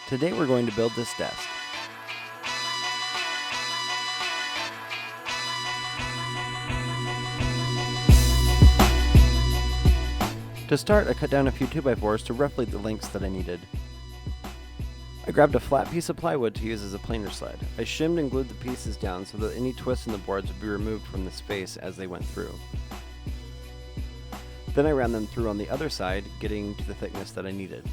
Today we're going to build this desk. To start, I cut down a few 2x4s to roughly the lengths that I needed. I grabbed a flat piece of plywood to use as a planer sled. I shimmed and glued the pieces down so that any twists in the boards would be removed from the space as they went through. Then I ran them through on the other side, getting to the thickness that I needed.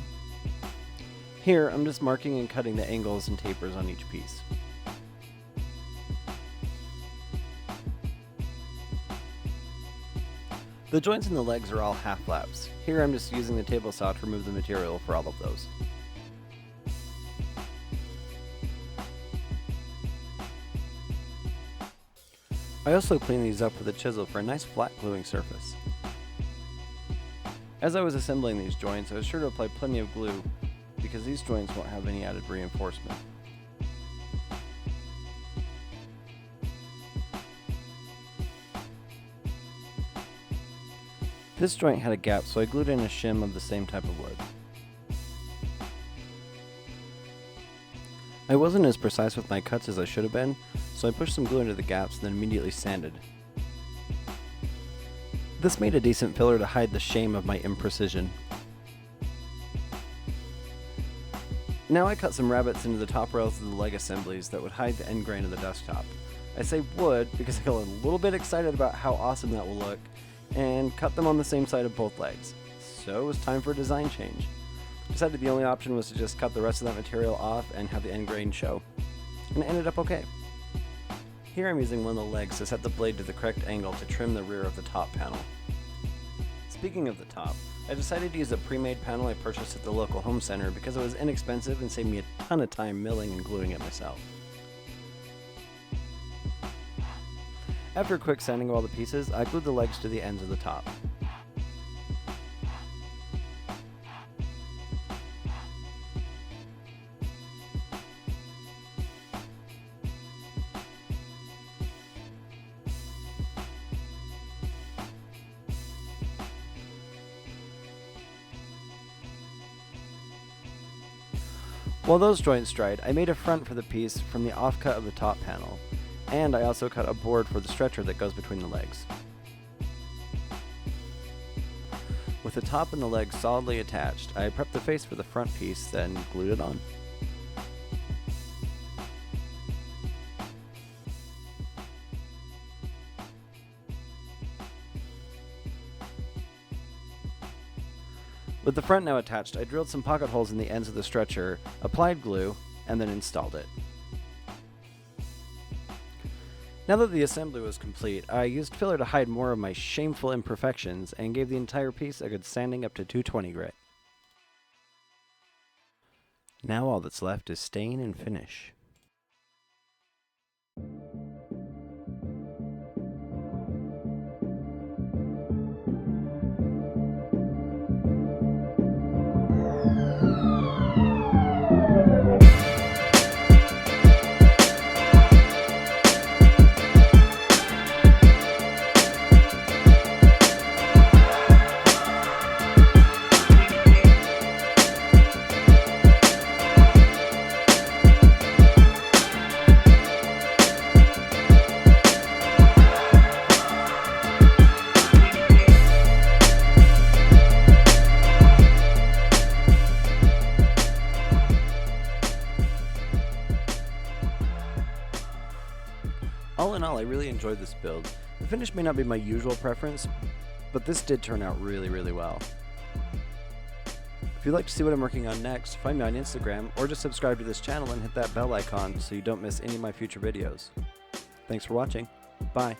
Here, I'm just marking and cutting the angles and tapers on each piece. The joints in the legs are all half flaps. Here I'm just using the table saw to remove the material for all of those. I also cleaned these up with a chisel for a nice flat gluing surface. As I was assembling these joints, I was sure to apply plenty of glue because these joints won't have any added reinforcement. This joint had a gap, so I glued in a shim of the same type of wood. I wasn't as precise with my cuts as I should have been, so I pushed some glue into the gaps and then immediately sanded. This made a decent filler to hide the shame of my imprecision. Now I cut some rabbets into the top rails of the leg assemblies that would hide the end grain of the desktop. I say would because I got a little bit excited about how awesome that will look, and cut them on the same side of both legs. So it was time for a design change. Decided the only option was to just cut the rest of that material off and have the end grain show. And it ended up okay. Here I'm using one of the legs to set the blade to the correct angle to trim the rear of the top panel. Speaking of the top, I decided to use a pre-made panel I purchased at the local home center because it was inexpensive and saved me a ton of time milling and gluing it myself. After quick sanding of all the pieces, I glued the legs to the ends of the top. While those joints dried, I made a front for the piece from the offcut of the top panel, and I also cut a board for the stretcher that goes between the legs. With the top and the legs solidly attached, I prepped the face for the front piece, then glued it on. With the front now attached, I drilled some pocket holes in the ends of the stretcher, applied glue, and then installed it. Now that the assembly was complete, I used filler to hide more of my shameful imperfections and gave the entire piece a good sanding up to 220 grit. Now all that's left is stain and finish. All in all, I really enjoyed this build. The finish may not be my usual preference, but this did turn out really well. If you'd like to see what I'm working on next, find me on Instagram, or just subscribe to this channel and hit that bell icon so you don't miss any of my future videos. Thanks for watching. Bye.